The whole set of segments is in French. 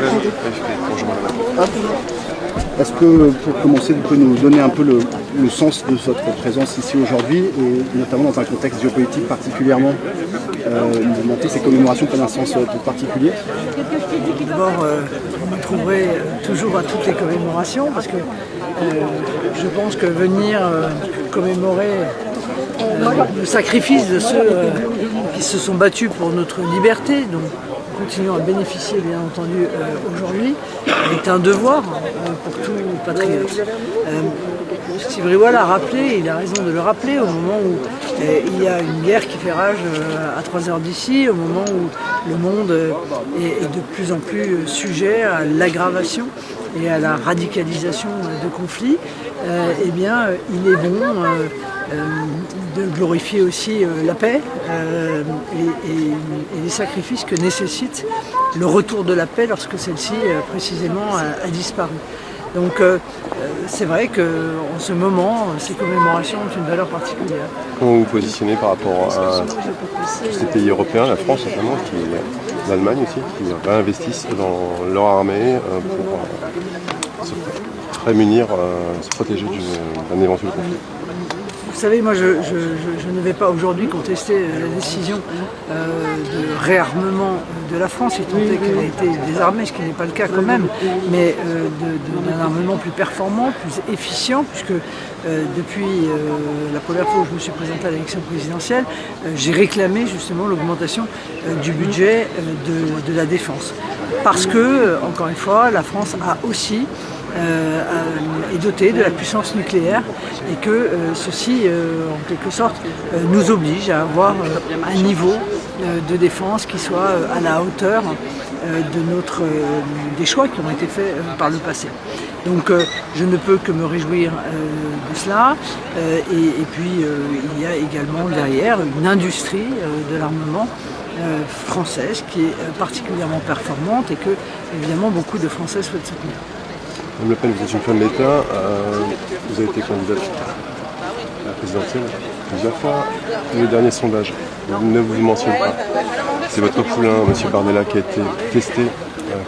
Bonjour madame. Est-ce que, pour commencer, vous pouvez nous donner un peu le sens de votre présence ici aujourd'hui, et notamment dans un contexte géopolitique particulièrement mouvementé? Ces commémorations prennent un sens tout particulier? D'abord, vous me trouverez toujours à toutes les commémorations, parce que je pense que venir commémorer le sacrifice de ceux qui se sont battus pour notre liberté, dont nous continuons à bénéficier bien entendu aujourd'hui, est un devoir pour tout patriote. Steve Riwal a rappelé, il a raison de le rappeler, au moment où il y a une guerre qui fait rage à 3 heures d'ici, au moment où le monde est de plus en plus sujet à l'aggravation et à la radicalisation de conflits, eh bien, il est bon de glorifier aussi la paix et les sacrifices que nécessite le retour de la paix lorsque celle-ci précisément a disparu. Donc c'est vrai qu'en ce moment, ces commémorations ont une valeur particulière. Comment vous vous positionnez par rapport à tous ces pays européens, la France notamment, l'Allemagne aussi, qui réinvestissent dans leur armée pour se prémunir, se protéger d'un éventuel conflit? Vous savez, moi je ne vais pas aujourd'hui contester la décision de réarmement de la France, étant donné qu'elle a été désarmée, ce qui n'est pas le cas quand même, mais d'un armement plus performant, plus efficient, puisque depuis la première fois où je me suis présenté à l'élection présidentielle, j'ai réclamé justement l'augmentation du budget de la défense. Parce que, encore une fois, la France a aussi est dotée de la puissance nucléaire et que ceci, en quelque sorte, nous oblige à avoir un niveau de défense qui soit à la hauteur des choix qui ont été faits par le passé. Donc je ne peux que me réjouir de cela et puis il y a également derrière une industrie de l'armement française qui est particulièrement performante et que évidemment beaucoup de Français souhaitent soutenir. Madame Le Pen, vous êtes une femme d'État, vous avez été candidate à la présidentielle plusieurs fois. Les derniers sondages ne vous mentionnent pas. C'est votre poulain, M. Bardella, qui a été testé.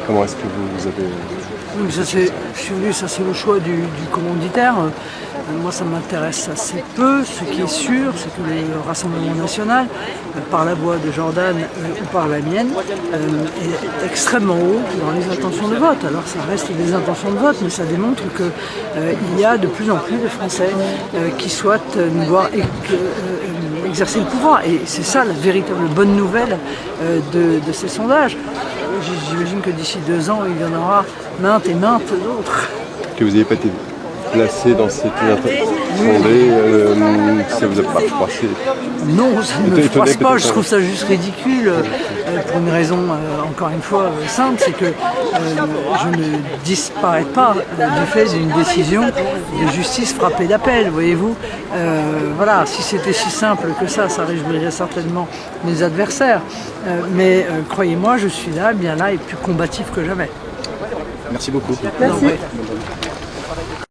Comment est-ce que vous avez... Oui, ça c'est le choix du commanditaire. Moi, ça m'intéresse assez peu. Ce qui est sûr, c'est que le Rassemblement national, par la voix de Jordan ou par la mienne, est extrêmement haut dans les intentions de vote. Alors, ça reste des intentions de vote, mais ça démontre qu'il y a de plus en plus de Français qui souhaitent nous voir exercer le pouvoir. Et c'est ça la véritable bonne nouvelle de ces sondages. J'imagine que d'ici 2 ans, il y en aura maintes et maintes d'autres. Que vous n'ayez pas été placé dans cette sondée, ça vous a pas froissé? Non, ça ne me froisse pas, je trouve ça juste ridicule, pour une raison, encore une fois, simple, c'est que je ne disparais pas du fait d'une décision de justice frappée d'appel, voyez-vous. Voilà, si c'était si simple que ça réjouirait certainement mes adversaires. Mais croyez-moi, je suis là, bien là, et plus combatif que jamais. Merci beaucoup. Merci.